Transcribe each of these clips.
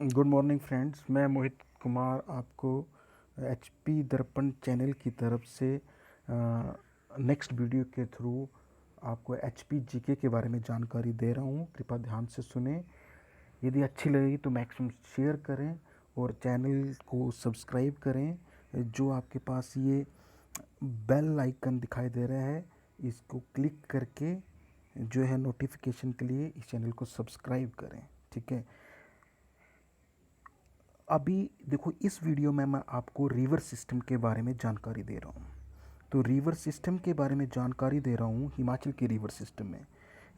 Good morning friends, मैं मोहित कुमार आपको HP दर्पण चैनल की तरफ से नेक्स्ट वीडियो के थ्रू आपको एचपी जीके के बारे में जानकारी दे रहा हूँ। कृपया ध्यान से सुने। यदि अच्छी लगेगी तो मैक्सिमम शेयर करें और चैनल को सब्सक्राइब करें। जो आपके पास ये बेल आइकन दिखाई दे रहा है, इसको क्लिक करके जो है नोटिफिकेशन के लिए इस चैनल को सब्सक्राइब करें। ठीक है। अभी देखो, इस वीडियो में मैं आपको रिवर सिस्टम के बारे में जानकारी दे रहा हूँ। तो रिवर सिस्टम के बारे में जानकारी दे रहा हूँ हिमाचल के रिवर सिस्टम में।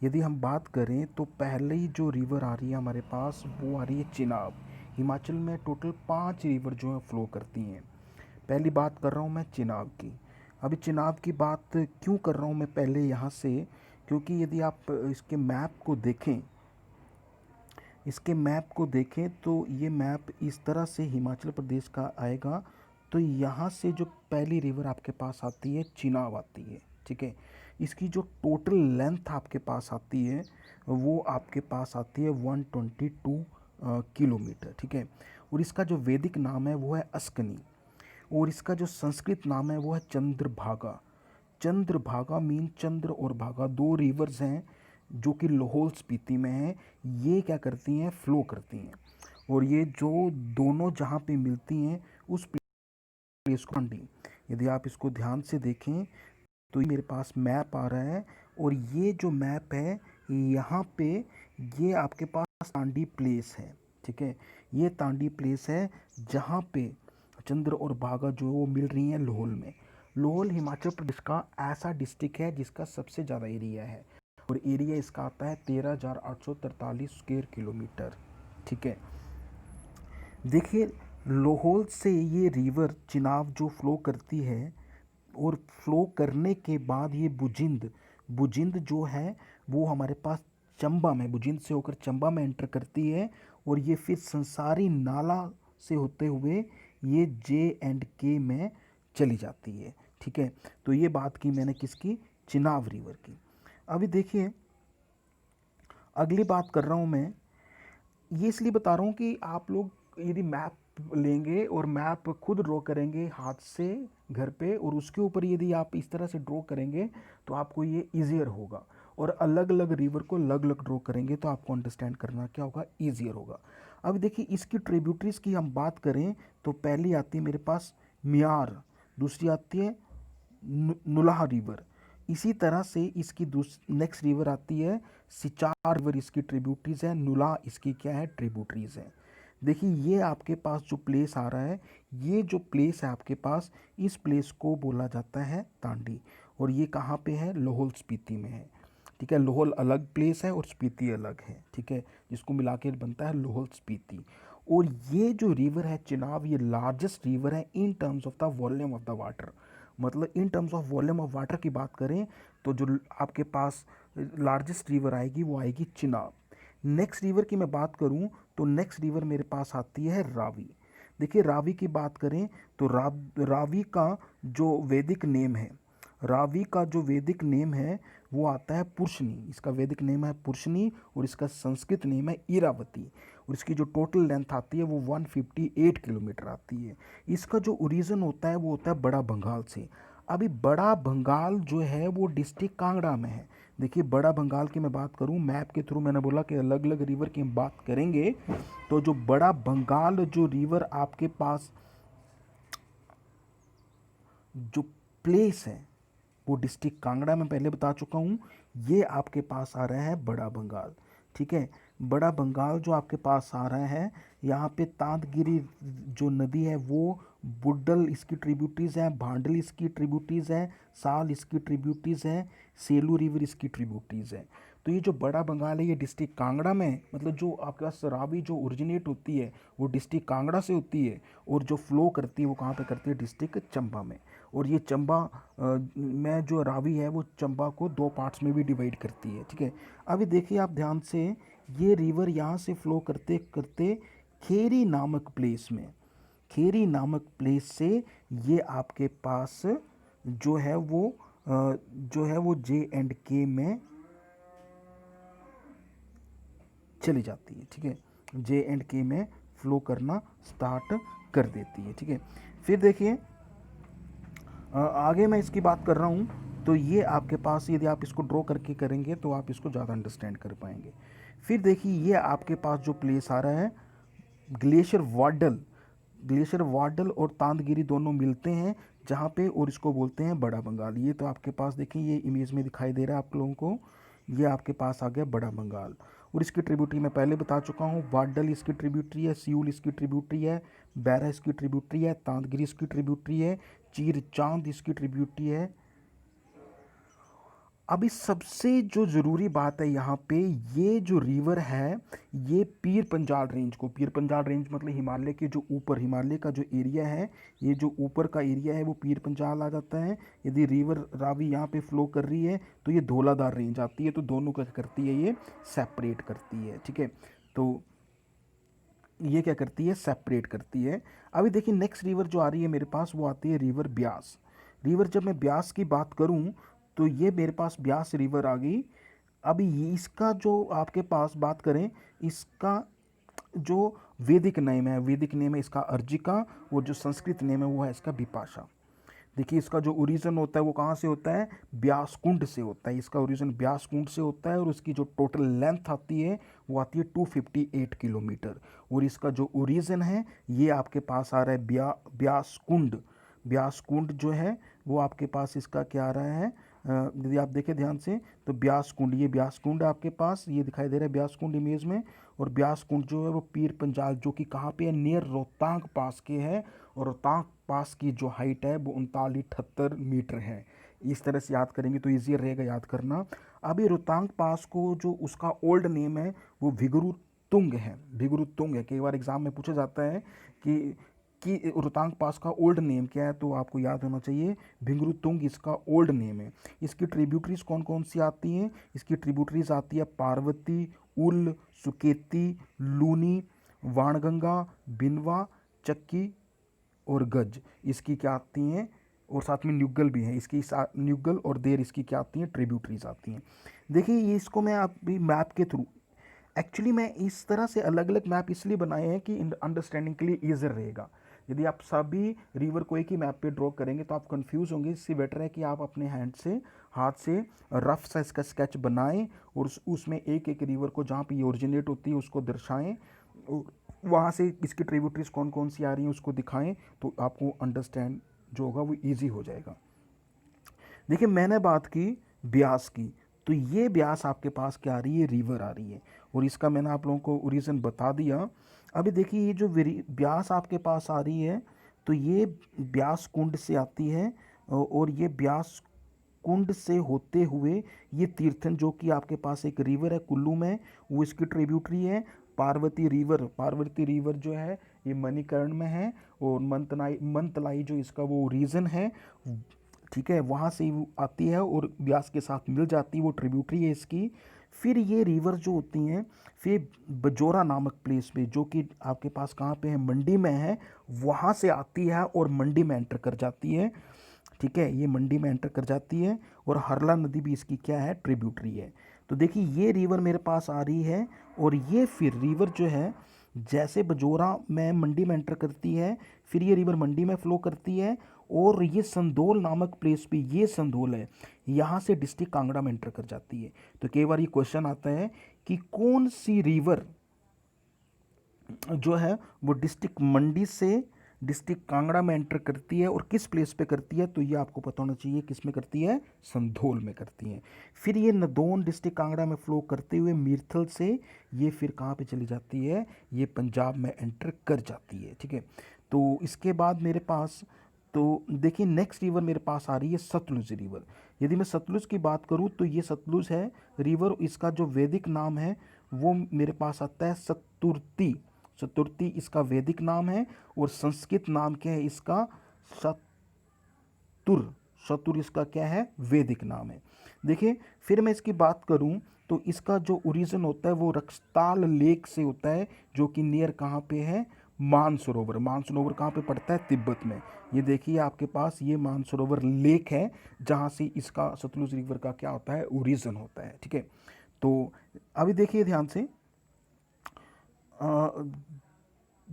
यदि हम बात करें तो पहले ही जो रिवर आ रही है हमारे पास, वो आ रही है चिनाब। हिमाचल में टोटल 5 रिवर जो है फ्लो करती हैं। पहली बात कर रहा हूँ मैं चिनाब की। अभी चिनाब की बात क्यों कर रहा हूँ मैं पहले यहाँ से, क्योंकि यदि आप इसके मैप को देखें तो ये मैप इस तरह से हिमाचल प्रदेश का आएगा। तो यहाँ से जो पहली रिवर आपके पास आती है चिनाब आती है। ठीक है। इसकी जो टोटल लेंथ आपके पास आती है वो आपके पास आती है 122 किलोमीटर। ठीक है। और इसका जो वैदिक नाम है वो है अस्कनी, और इसका जो संस्कृत नाम है वो है चंद्रभागा। चंद्रभागा मीन चंद्र और भागा, दो रिवर्स हैं जो कि लाहौल स्पीति में हैं। ये क्या करती हैं, फ्लो करती हैं। और ये जो दोनों जहाँ पे मिलती हैं उस प्लेस को टांडी। यदि आप इसको ध्यान से देखें तो ये मेरे पास मैप आ रहा है, और ये जो मैप है यहाँ पे ये आपके पास तांडी प्लेस है। ठीक है। ये तांडी प्लेस है जहाँ पे चंद्र और भागा जो वो मिल रही हैं लाहौल में। लाहौल हिमाचल प्रदेश का ऐसा डिस्ट्रिक्ट है जिसका सबसे ज़्यादा एरिया है, और एरिया इसका आता है 13,843 स्क्वायर किलोमीटर। ठीक है। देखिए, लाहौल से ये रिवर चिनाब जो फ्लो करती है, और फ्लो करने के बाद ये बुजिंद बुजिंद जो है वो हमारे पास चंबा में, बुजिंद से होकर चंबा में एंटर करती है। और ये फिर संसारी नाला से होते हुए ये J&K में चली जाती है। ठीक है। तो ये बात की मैंने किसकी, चिनाब रिवर की। अभी देखिए, अगली बात कर रहा हूँ मैं। ये इसलिए बता रहा हूँ कि आप लोग यदि मैप लेंगे और मैप खुद ड्रॉ करेंगे हाथ से घर पे, और उसके ऊपर यदि आप इस तरह से ड्रॉ करेंगे तो आपको ये ईजियर होगा। और अलग अलग रिवर को अलग अलग ड्रॉ करेंगे तो आपको अंडरस्टैंड करना क्या होगा, ईजियर होगा। अब देखिए, इसकी ट्रिब्यूटरीज की हम बात करें तो पहली आती है मेरे पास मियार, दूसरी आती है नुलाह रिवर। इसी तरह से इसकी नेक्स्ट रिवर आती है सिचार रिवर, इसकी ट्रिब्यूटरीज है। नुला इसकी क्या है, ट्रिब्यूटरीज है। देखिए, ये आपके पास जो प्लेस आ रहा है, ये जो प्लेस है आपके पास, इस प्लेस को बोला जाता है तांडी। और ये कहाँ पे है, लाहौल स्पीति में है। ठीक है। लाहौल अलग प्लेस है और स्पीति अलग है। ठीक है। जिसको मिला के बनता है लाहौल स्पीति। और ये जो रिवर है चिनाब, ये लार्जेस्ट रिवर है in terms of the volume of the water. मतलब in terms of volume of water की बात करें तो जो आपके पास लार्जेस्ट रिवर आएगी वो आएगी चिनाब। नेक्स्ट रिवर की मैं बात करूं तो नेक्स्ट रिवर मेरे पास आती है रावी। देखिए, रावी की बात करें तो रावी का जो वैदिक नेम है, रावी का जो वैदिक नेम है वो आता है पुरुषनी। इसका वैदिक नेम है पुरुषनी, और इसका संस्कृत नेम है इरावती। और इसकी जो टोटल लेंथ आती है वो 158 किलोमीटर आती है। इसका जो ओरिजिन होता है वो होता है बड़ा बंगाल से। अभी बड़ा बंगाल जो है वो डिस्ट्रिक्ट कांगड़ा में है। देखिए, बड़ा बंगाल की मैं बात करूं, मैप के थ्रू मैंने बोला कि अलग अलग रिवर की हम बात करेंगे। तो जो बड़ा बंगाल जो रिवर आपके पास जो प्लेस है वो डिस्ट्रिक्ट कांगड़ा में पहले बता चुका हूँ। ये आपके पास आ रहा है बड़ा बंगाल। ठीक है। बड़ा बंगाल जो आपके पास आ रहा है, यहाँ पे तांतगिरी जो नदी है वो, बुड्डल इसकी ट्रिब्यूटरीज है, भांडल इसकी ट्रिब्यूटरीज है, साल इसकी ट्रिब्यूटरीज है, सेलू रिवर इसकी ट्रिब्यूटरीज है। तो ये जो बड़ा बंगाल है ये डिस्ट्रिक्ट कांगड़ा में, मतलब जो आपके पास रावी जो ओरिजिनेट होती है वो डिस्ट्रिक्ट कांगड़ा से होती है, और जो फ्लो करती है वो कहाँ पे करती है, डिस्ट्रिक्ट चंबा में। और ये चंबा में जो रावी है वो चंबा को दो पार्ट्स में भी डिवाइड करती है। ठीक है। अभी देखिए आप ध्यान से, ये रिवर यहाँ से फ्लो करते करते खेरी नामक प्लेस में, खेरी नामक प्लेस से ये आपके पास जो है वो J&K में चली जाती है। ठीक है। J&K में फ्लो करना स्टार्ट कर देती है, ठीक है। फिर देखिए आगे मैं इसकी बात कर रहा हूँ, तो ये आपके पास यदि आप इसको ड्रॉ करके करेंगे तो आप इसको ज़्यादा अंडरस्टैंड कर पाएंगे। फिर देखिए ये आपके पास जो प्लेस आ रहा है ग्लेशियर वाडल, ग्लेशियर वाडल और तांदगिरी दोनों मिलते हैं जहाँ पे, और इसको बोलते हैं बड़ा बंगाल। ये तो आपके पास देखें ये इमेज में दिखाई दे रहा है आप लोगों को, ये आपके पास आ गया बड़ा बंगाल। और इसकी ट्रिब्यूटरी मैं पहले बता चुका हूँ, वाडल इसकी ट्रिब्यूटरी है, सियूल इसकी ट्रिब्यूटरी है, बैरा इसकी ट्रिब्यूटरी है, तांदगिरी इसकी ट्रिब्यूटरी है, चीर चांद इसकी ट्रिब्यूटरी है। अभी सबसे जो ज़रूरी बात है यहाँ पे, ये जो रिवर है ये पीर पंजाल रेंज को, पीर पंजाल रेंज मतलब हिमालय के जो ऊपर, हिमालय का जो एरिया है, ये जो ऊपर का एरिया है वो पीर पंजाल आ जाता है। यदि रिवर रावी यहाँ पे फ्लो कर रही है तो ये धौलाधार रेंज आती है, तो दोनों का करती है ये सेपरेट करती है, ठीक है। तो ये क्या करती है, सेपरेट करती है। अभी देखिए नेक्स्ट रिवर जो आ रही है मेरे पास वो आती है रिवर ब्यास। रिवर जब मैं ब्यास की बात करूं तो ये मेरे पास ब्यास रिवर आ गई। अभी इसका जो आपके पास बात करें, इसका जो वैदिक नेम है, वैदिक नेम है इसका अर्जिका, और जो संस्कृत नेम है वो है इसका विपाशा। देखिए इसका जो ओरिजिन होता है वो कहाँ से होता है, ब्यासकुंड से होता है। इसका ओरिजिन ब्यासकुंड से होता है और उसकी जो टोटल लेंथ आती है वो आती है 258 किलोमीटर। और इसका जो ओरिजिन है ये आपके पास आ रहा है ब्यासकुंड। ब्यासकुंड जो है वो आपके पास इसका क्या आ रहा है, यदि आप देखें ध्यान से तो ब्यासकुंड, ये ब्यासकुंड आपके पास ये दिखाई दे रहा है ब्यासकुंड इमेज में। और ब्यासकुंड जो है वो पीर पंजाल जो कि कहाँ पे है, नियर रोहतांग पास के है। और रोहतांग पास की जो हाइट है वो 39-78 मीटर है। इस तरह से याद करेंगे तो ईजियर रहेगा याद करना। अभी रोहतांग पास को जो उसका ओल्ड नेम है वो भिगरू तुंग है, भिगरू तुंग है। कई बार एग्जाम में पूछा जाता है कि रोहतांग पास का ओल्ड नेम क्या है, तो आपको याद होना चाहिए भिंगरू तुंग इसका ओल्ड नेम है। इसकी ट्रिब्यूटरीज कौन कौन सी आती हैं, इसकी ट्रिब्यूटरीज आती है पार्वती, उल, सुकेती, लूनी, वाणगंगा, बिनवा, चक्की और गज इसकी क्या आती हैं। और साथ में न्यूगल भी है इसकी, न्यूगल और देर इसकी क्या आती हैं, ट्रिब्यूटरीज आती हैं। देखिए ये इसको मैं अभी मैप के थ्रू, एक्चुअली मैं इस तरह से अलग अलग मैप इसलिए बनाए हैं कि अंडरस्टैंडिंग के लिए ईजर रहेगा। यदि आप सभी रिवर को एक ही मैप पे ड्रॉ करेंगे तो आप कंफ्यूज होंगे। इससे बेटर है कि आप अपने हाथ से रफ सा इसका स्केच बनाएं और उसमें एक एक रिवर को जहाँ पे ये ओरिजिनेट होती है उसको दर्शाएं, और वहाँ से इसकी ट्रिब्यूटरीज कौन कौन सी आ रही हैं उसको दिखाएं, तो आपको अंडरस्टैंड जो होगा वो ईजी हो जाएगा। देखिए मैंने बात की ब्यास की, तो ये ब्यास आपके पास क्या आ रही है, रिवर आ रही है। और इसका मैंने आप लोगों को रीज़न बता दिया। अभी देखिए ये जो ब्यास आपके पास आ रही है तो ये ब्यास कुंड से आती है, और ये ब्यास कुंड से होते हुए ये तीर्थन जो कि आपके पास एक रिवर है कुल्लू में, वो इसकी ट्रिब्यूटरी है। पार्वती रिवर, पार्वती रिवर जो है ये मणिकर्ण में है। और मंतलाई जो इसका वो रीजन है, ठीक है, वहाँ से वो आती है और ब्यास के साथ मिल जाती है, वो ट्रिब्यूटरी है इसकी। फिर ये रिवर जो होती हैं फिर बजोरा नामक प्लेस पे जो कि आपके पास कहाँ पे है, मंडी में है, वहाँ से आती है और मंडी में एंटर कर जाती है, ठीक है, ये मंडी में एंटर कर जाती है। और हरला नदी भी इसकी क्या है, ट्रिब्यूटरी है। तो देखिए ये रिवर मेरे पास आ रही है, और ये फिर रिवर जो है जैसे बजोरा में मंडी में एंटर करती है, फिर ये रिवर मंडी में फ्लो करती है, और ये संदोल नामक प्लेस पे, ये संदोल है, यहाँ से डिस्ट्रिक्ट कांगड़ा में एंटर कर जाती है। तो कई बार ये क्वेश्चन आता है कि कौन सी रिवर जो है वो डिस्ट्रिक्ट मंडी से डिस्ट्रिक्ट कांगड़ा में एंटर करती है और किस प्लेस पे करती है, तो ये आपको पता होना चाहिए किस में करती है, संधोल में करती है। फिर ये नदौन डिस्ट्रिक्ट कांगड़ा में फ्लो करते हुए मीरथल से ये फिर कहाँ पे चली जाती है, ये पंजाब में एंटर कर जाती है, ठीक है। तो इसके बाद मेरे पास, तो देखिए नेक्स्ट रिवर मेरे पास आ रही है सतलुज रिवर। यदि मैं सतलुज की बात करूँ तो ये सतलुज है रिवर, इसका जो वैदिक नाम है वो मेरे पास आता है सतुर्ती। सतुर्ती इसका वैदिक नाम है, और संस्कृत नाम क्या है इसका, शतुर। शतुर इसका क्या है, वैदिक नाम है। देखिए फिर मैं इसकी बात करूं तो इसका जो ओरिजिन होता है वो रक्सताल लेक से होता है, जो कि नियर कहाँ पे है, मानसरोवर। मानसरोवर कहाँ पे पड़ता है, तिब्बत में। ये देखिए आपके पास ये मानसरोवर लेक है जहाँ से इसका सतलुज रिवर का क्या होता है, ओरिजिन होता है, ठीक है। तो अभी देखिए ध्यान से,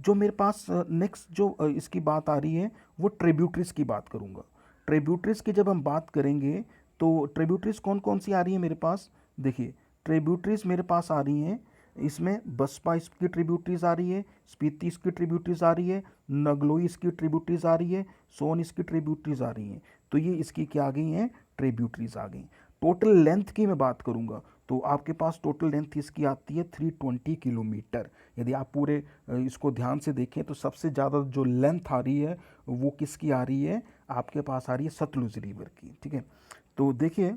जो मेरे पास नेक्स्ट जो इसकी बात आ रही है वो ट्रिब्यूटरीज की बात करूँगा। ट्रिब्यूटरीज की जब हम बात करेंगे तो ट्रिब्यूटरीज कौन कौन सी आ रही है मेरे पास, देखिए ट्रिब्यूटरीज मेरे पास आ रही हैं, इसमें बसपा इसकी ट्रिब्यूटरीज आ रही है, स्पीति इसकी ट्रिब्यूटरीज आ रही है, नगलोई इसकी ट्रिब्यूटरीज आ रही है, सोन इसकी ट्रिब्यूटरीज आ रही हैं। तो ये इसकी क्या आ गई हैं, ट्रिब्यूटरीज आ गई। टोटल लेंथ की मैं बात करूंगा तो आपके पास टोटल लेंथ इसकी आती है 320 किलोमीटर। यदि आप पूरे इसको ध्यान से देखें तो सबसे ज़्यादा जो लेंथ आ रही है वो किसकी आ रही है, आपके पास आ रही है सतलुज रिवर की, ठीक है। तो देखिए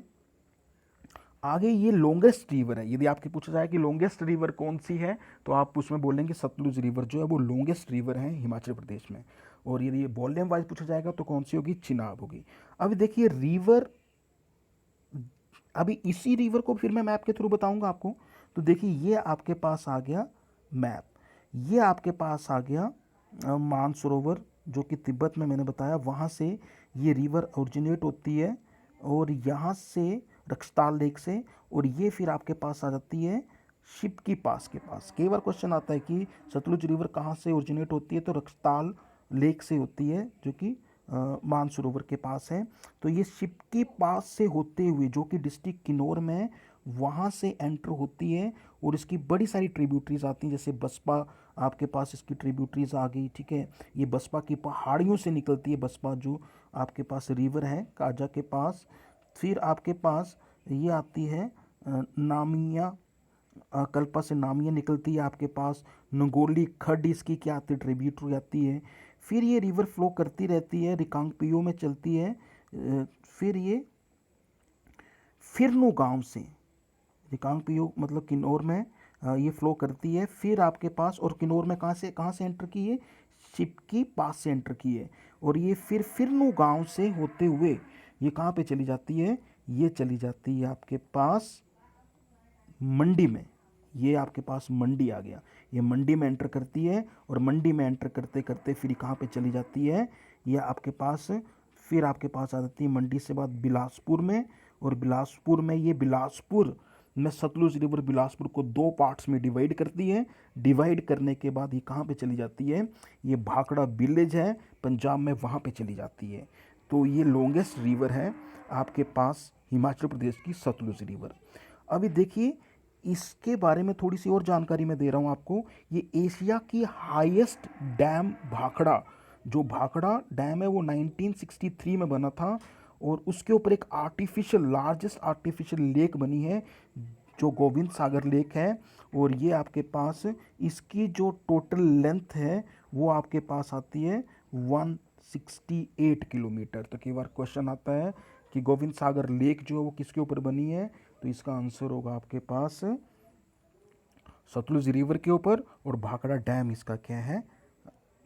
आगे ये लॉन्गेस्ट रिवर है, यदि आपके पूछा जाए कि लॉन्गेस्ट रिवर कौन सी है तो आप उसमें बोलेंगे सतलुज रिवर जो है वो लॉन्गेस्ट रिवर है हिमाचल प्रदेश में। और यदि ये वॉल्यूम वाइज पूछा जाएगा तो कौन सी होगी, चिनाब होगी। अभी देखिए रिवर, अभी इसी रिवर को फिर मैं मैप के थ्रू बताऊंगा आपको। तो देखिए ये आपके पास आ गया मैप, ये आपके पास आ गया मानसरोवर जो कि तिब्बत में मैंने बताया, वहाँ से ये रिवर ओरिजिनेट होती है और यहाँ से रक्सताल लेक से, और ये फिर आपके पास आ जाती है शिपकी पास के पास। कई बार क्वेश्चन आता है कि सतलुज रिवर कहाँ से ओरिजिनेट होती है, तो रक्सताल लेक से होती है जो कि मानसरोवर के पास है। तो ये शिपकी पास से होते हुए जो कि डिस्ट्रिक्ट किन्नौर में है, वहाँ से एंटर होती है और इसकी बड़ी सारी ट्रिब्यूटरीज आती हैं, जैसे बसपा आपके पास इसकी ट्रिब्यूटरीज आ गई, ठीक है। ये बसपा की पहाड़ियों से निकलती है, बसपा जो आपके पास रिवर है काजा के पास। फिर आपके पास ये आती है नामिया, कल्पा से नामिया निकलती है आपके पास, नंगोली खड्ड इसकी क्या आती है, ट्रिब्यूटरी आती है। फिर ये रिवर फ्लो करती रहती है, रिकांगपियो में चलती है, फिर ये फिरनू गांव से, रिकांगपियो मतलब किन्नौर में ये फ्लो करती है। फिर आपके पास, और किन्नौर में कहाँ से एंटर की है, शिपकी पास से एंटर की है। और ये फिर फिरनू गांव से होते हुए ये कहाँ पे चली जाती है, ये चली जाती है आपके पास मंडी में। ये आपके पास मंडी आ गया, ये मंडी में एंटर करती है और मंडी में एंटर करते करते फिर कहाँ पे चली जाती है, ये आपके पास, फिर आपके पास आ जाती है मंडी से बाद बिलासपुर में। और बिलासपुर में, ये बिलासपुर में सतलुज रिवर बिलासपुर को दो पार्ट्स में डिवाइड करती है। डिवाइड करने के बाद ये कहाँ पे चली जाती है, ये भाखड़ा विलेज है पंजाब में, वहाँ पे चली जाती है। तो ये लॉन्गेस्ट रिवर है आपके पास हिमाचल प्रदेश की सतलुज रिवर। अभी देखिए इसके बारे में थोड़ी सी और जानकारी मैं दे रहा हूँ आपको। ये एशिया की हाईएस्ट डैम भाखड़ा, जो भाखड़ा डैम है वो 1963 में बना था, और उसके ऊपर एक आर्टिफिशियल, लार्जेस्ट आर्टिफिशियल लेक बनी है जो गोविंद सागर लेक है। और ये आपके पास इसकी जो टोटल लेंथ है वो आपके पास आती है 168 किलोमीटर। तो कई बार क्वेश्चन आता है कि गोविंद सागर लेक जो है वो किसके ऊपर बनी है, तो इसका आंसर होगा आपके पास सतलुज रिवर के ऊपर, और भाखड़ा डैम इसका क्या है,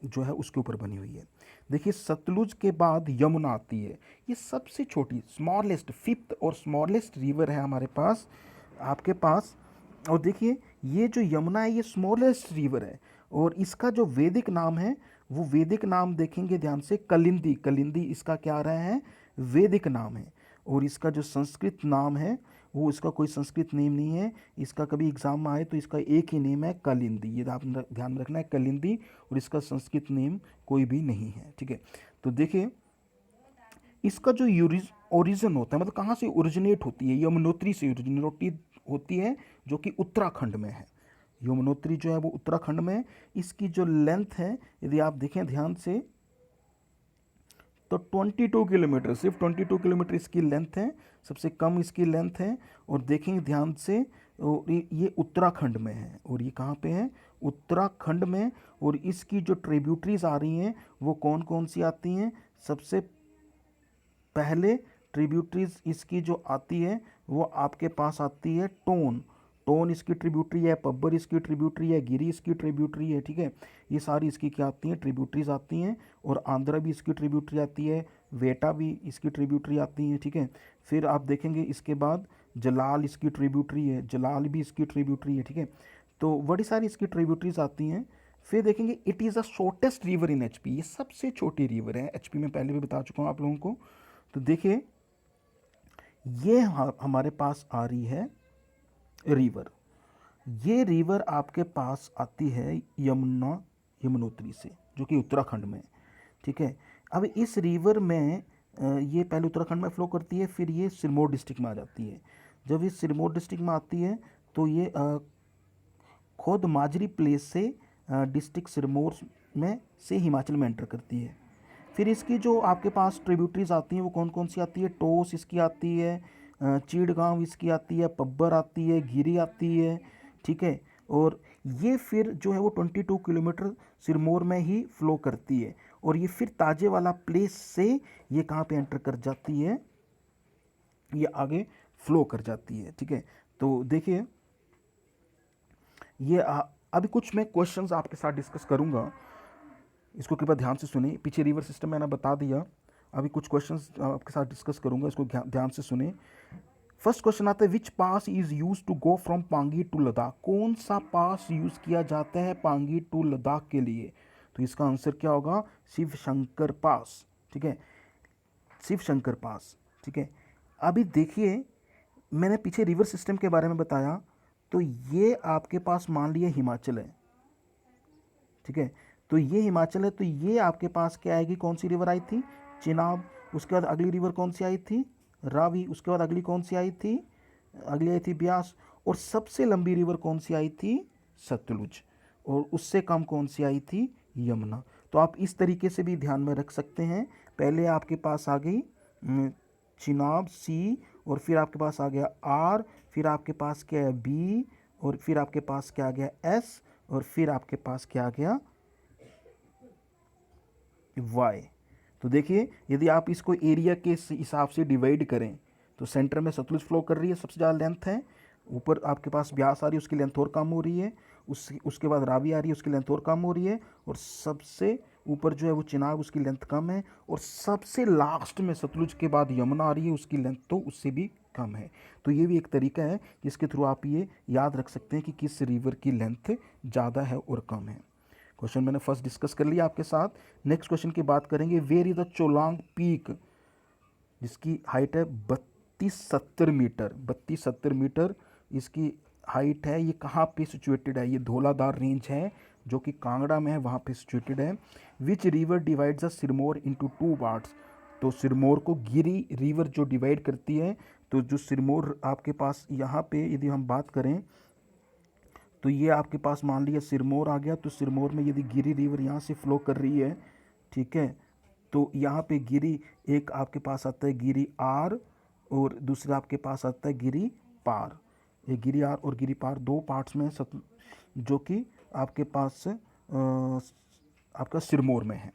जो है उसके ऊपर बनी हुई है। देखिए सतलुज के बाद यमुना आती है, ये सबसे छोटी स्मॉलेस्ट, फिफ्थ और स्मॉलेस्ट रिवर है हमारे पास आपके पास। और देखिए ये जो यमुना है ये स्मॉलेस्ट रिवर है, और इसका जो वैदिक नाम है वो वैदिक नाम देखेंगे ध्यान से, कलिंदी। कलिंदी इसका क्या आ रहा है, वैदिक नाम है। और इसका जो संस्कृत नाम है वो इसका कोई संस्कृत नेम नहीं है, इसका कभी एग्जाम में आए तो इसका एक ही नेम है कलिंदी, ये आप ध्यान में रखना है, कलिंदी, और इसका संस्कृत नेम कोई भी नहीं है, ठीक है। तो देखिए इसका जो ओरिजिन होता है, मतलब कहाँ से ओरिजिनेट होती है, यमुनोत्री से ओरिजिनेट होती है जो कि उत्तराखंड में है। यमुनोत्री जो है वो उत्तराखंड में है। इसकी जो लेंथ है यदि आप देखें ध्यान से तो 22 किलोमीटर, सिर्फ 22 किलोमीटर इसकी लेंथ है, सबसे कम इसकी लेंथ है। और देखेंगे ध्यान से, और ये उत्तराखंड में है, और ये कहाँ पे है, उत्तराखंड में। और इसकी जो ट्रिब्यूटरीज आ रही हैं वो कौन कौन सी आती हैं, सबसे पहले ट्रिब्यूटरीज इसकी जो आती है वो आपके पास आती है टोन। टोन इसकी ट्रिब्यूटरी है, पब्बर इसकी ट्रिब्यूटरी है, गिरी इसकी ट्रिब्यूटरी है, ठीक है। ये सारी इसकी क्या आती हैं, ट्रिब्यूटरीज आती हैं। और आंध्रा भी इसकी ट्रिब्यूटरी आती है, वेटा भी इसकी ट्रिब्यूटरी आती है, ठीक है। फिर आप देखेंगे इसके बाद जलाल इसकी ट्रिब्यूटरी है, जलाल भी इसकी ट्रिब्यूटरी है, ठीक है। तो बड़ी सारी इसकी ट्रिब्यूटरीज आती हैं। फिर देखेंगे it is the shortest river in HP, ये सबसे छोटी रिवर है एचपी में, पहले भी बता चुका हूँ आप लोगों को। तो देखिए ये हमारे पास आ रही है रिवर, ये रिवर आपके पास आती है यमुना यमुनोत्री से, जो कि उत्तराखंड में है, ठीक है। अब इस रिवर में ये पहले उत्तराखंड में फ्लो करती है, फिर ये सिरमौर डिस्ट्रिक्ट में आ जाती है। जब ये सिरमौर डिस्ट्रिक्ट में आती है तो ये खुद माजरी प्लेस से डिस्ट्रिक्ट सिरमौर में से हिमाचल में एंटर करती है। फिर इसकी जो आपके पास ट्रिब्यूटरीज आती हैं वो कौन कौन सी आती है, टोस इसकी आती है, चीड़गांव इसकी आती है, पब्बर आती है, गिरी आती है, ठीक है। और ये फिर जो है वो 22 किलोमीटर सिरमौर में ही फ्लो करती है, और ये फिर ताजे वाला प्लेस से ये कहाँ पे एंटर कर जाती है, ये आगे फ्लो कर जाती है, ठीक है। तो देखिए ये अभी कुछ मैं क्वेश्चंस आपके साथ डिस्कस करूंगा, इसको कृपया ध्यान से सुने। पीछे रिवर सिस्टम मैंने बता दिया, अभी कुछ क्वेश्चंस आपके साथ डिस्कस करूंगा, इसको ध्यान से सुने। फर्स्ट क्वेश्चन आता है, which pass is use to go from Pangi to Ladakh. कौन सा पास यूज किया जाता है पांगी टू लद्दाख के लिए? तो इसका आंसर क्या होगा, शिव शंकर पास, ठीक है, शिव शंकर पास, ठीक है। अभी देखिए मैंने पीछे रिवर सिस्टम के बारे में बताया, तो ये आपके पास मान लिया हिमाचल है, ठीक है। तो ये हिमाचल है, तो ये आपके पास क्या आएगी, कौन सी रिवर आई थी, चिनाब। उसके बाद अगली रिवर कौन सी आई थी, रावी। उसके बाद अगली कौन सी आई थी, अगली आई थी ब्यास। और सबसे लंबी रिवर कौन सी आई थी, सतलुज। और उससे कम कौन सी आई थी, यमुना। तो आप इस तरीके से भी ध्यान में रख सकते हैं। पहले आपके पास आ गई चिनाब सी, और फिर आपके पास आ गया आर, फिर आपके पास क्या है बी, और फिर आपके पास क्या आ गया एस, और फिर आपके पास क्या आ गया वाई। तो देखिए यदि आप इसको एरिया के हिसाब से डिवाइड करें तो सेंटर में सतलुज फ्लो कर रही है, सबसे ज़्यादा लेंथ है। ऊपर आपके पास ब्यास आ रही है, उसकी लेंथ और कम हो रही है। उसके बाद रावी आ रही है, उसकी लेंथ और कम हो रही है। और सबसे ऊपर जो है वो चिनाब, उसकी लेंथ कम है। और सबसे लास्ट में सतलुज के बाद यमुना आ रही है, उसकी लेंथ तो उससे भी कम है। तो ये भी एक तरीका है जिसके थ्रू आप ये याद रख सकते हैं कि किस रिवर की लेंथ ज़्यादा है और कम है। क्वेश्चन मैंने फर्स्ट डिस्कस कर लिया आपके साथ। नेक्स्ट क्वेश्चन की बात करेंगे, वेयर इज द चोलांग पीक, जिसकी हाइट है 3270 मीटर। 3270 मीटर इसकी हाइट है। ये कहाँ पे सिचुएटेड है, ये धौलाधार रेंज है जो कि कांगड़ा में है, वहाँ पे सिचुएटेड है। Which river divides the Sirmaur into two parts. तो सिरमौर को गिरी रिवर जो डिवाइड करती है, तो जो सिरमौर आपके पास यहाँ पे यदि हम बात करें तो ये आपके पास मान लिया सिरमौर आ गया। तो सिरमौर में यदि गिरी रिवर यहाँ से फ्लो कर रही है, ठीक है, तो यहाँ पे गिरी एक आपके पास आता है गिरी आर, और दूसरा आपके पास आता है गिरी पार। ये गिरी आर और गिरी पार दो पार्ट्स में जो कि आपके पास आपका सिरमौर में है,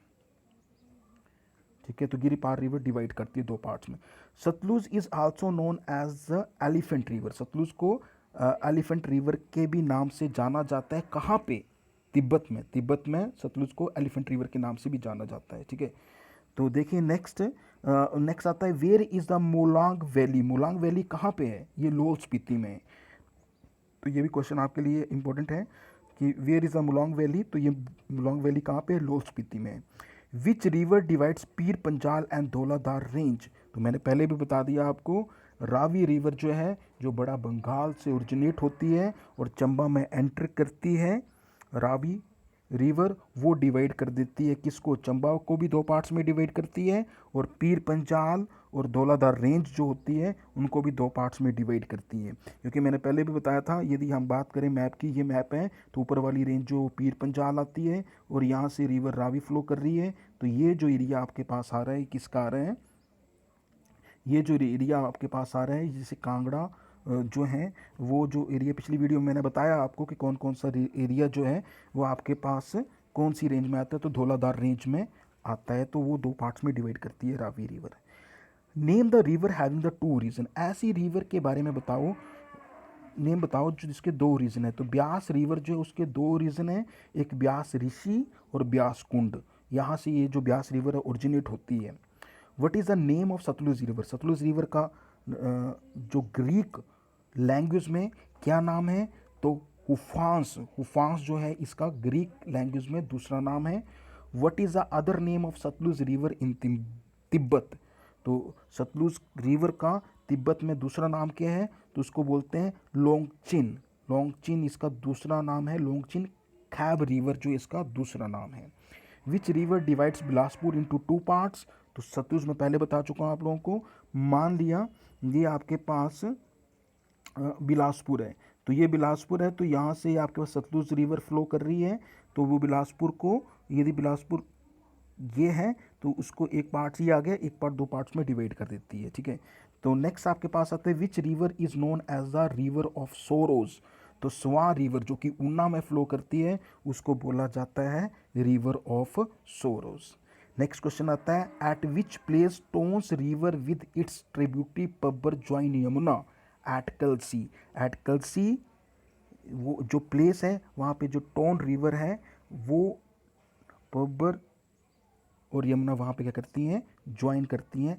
ठीक है। तो गिरी पार रिवर डिवाइड करती है दो पार्ट्स में। Sutlej is also known as the elephant river. Sutlej को एलिफेंट रिवर के भी नाम से जाना जाता है। कहाँ पे, तिब्बत में। तिब्बत में सतलुज को एलिफेंट रिवर के नाम से भी जाना जाता है, ठीक है। तो देखिए नेक्स्ट आता है, where is the Molang valley. Molang valley कहाँ पे है, ये लाहौल स्पीति में है। तो ये भी क्वेश्चन आपके लिए इंपॉर्टेंट है कि where is the Molang valley. तो ये मोलांग वैली कहाँ पे है, लाहौल स्पीति में है। Which river divides Pir Panjal and Dhauladhar range. तो मैंने पहले भी बता दिया आपको, रावी रिवर जो है जो बड़ा बंगाल से ओरिजिनेट होती है और चंबा में एंटर करती है। रावी रिवर वो डिवाइड कर देती है किसको, चंबा को भी दो पार्ट्स में डिवाइड करती है, और पीर पंजाल और धौलाधार रेंज जो होती है उनको भी दो पार्ट्स में डिवाइड करती है। क्योंकि मैंने पहले भी बताया था, यदि हम बात करें मैप की, ये मैप है, तो ऊपर वाली रेंज जो पीर पंजाल आती है और यहाँ से रिवर रावी फ्लो कर रही है। तो ये जो एरिया आपके पास आ रहा है, किसका आ रहा है, ये जो एरिया आपके पास आ रहा है जैसे कांगड़ा जो है, वो जो एरिया पिछली वीडियो में मैंने बताया आपको कि कौन कौन सा एरिया जो है वो आपके पास कौन सी रेंज में आता है, तो धौलाधार रेंज में आता है। तो वो दो पार्ट्स में डिवाइड करती है Ravi river. Name the river having the two region. ऐसी रिवर के बारे में बताओ, नेम बताओ जो जिसके दो रीजन है। तो ब्यास रिवर जो है उसके दो रीजन है, एक ब्यास ऋषि और ब्यास कुंड। यहाँ से ये जो ब्यास रिवर है ओरिजिनेट होती है। What is the name of Sutlej river. Sutlej river का जो ग्रीक लैंग्वेज में क्या नाम है, तो हुफांस। हुफांस जो है इसका ग्रीक लैंग्वेज में दूसरा नाम है। What is the other name of Sutlej river in Tibet. तो सतलुज रिवर का तिब्बत में दूसरा नाम क्या है, तो उसको बोलते हैं लोंगचिन। लोंगचिन इसका दूसरा नाम है, लोंगचिन खैब रिवर जो इसका दूसरा नाम है। Which river divides Bilaspur into two parts, तो सतलुज में पहले बता चुका हूँ आप लोगों को। मान लिया ये आपके पास बिलासपुर है, तो ये बिलासपुर है, तो यहाँ से आपके पास सतलुज रिवर फ्लो कर रही है, तो वो बिलासपुर को, यदि बिलासपुर ये है तो उसको एक पार्ट ही आ गया, एक पार्ट दो पार्ट्स में डिवाइड कर देती है, ठीक है। तो नेक्स्ट आपके पास आता है which river is known as the river of sorrows, तो स्वा रिवर जो कि ऊना में फ्लो करती है उसको बोला जाता है river of sorrows. Next question आता है at which place Tons river with its tributary Pabbar join Yamuna at Kalsi. At Kalsi वो जो प्लेस है वहाँ पे जो टोन रिवर है वो पब्बर और यमुना वहाँ पे क्या करती हैं, ज्वाइन करती हैं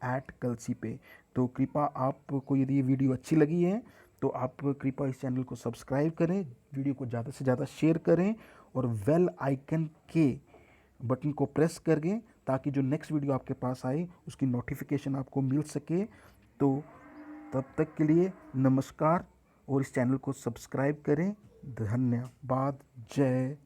एट कलसी पे। तो कृपा आपको यदि ये वीडियो अच्छी लगी है तो आप कृपया इस चैनल को सब्सक्राइब करें, वीडियो को ज़्यादा से ज़्यादा शेयर करें और बेल आइकन के बटन को प्रेस करें ताकि जो नेक्स्ट वीडियो आपके पास आए उसकी नोटिफिकेशन आपको मिल सके। तो तब तक के लिए नमस्कार और इस चैनल को सब्सक्राइब करें। धन्यवाद। जय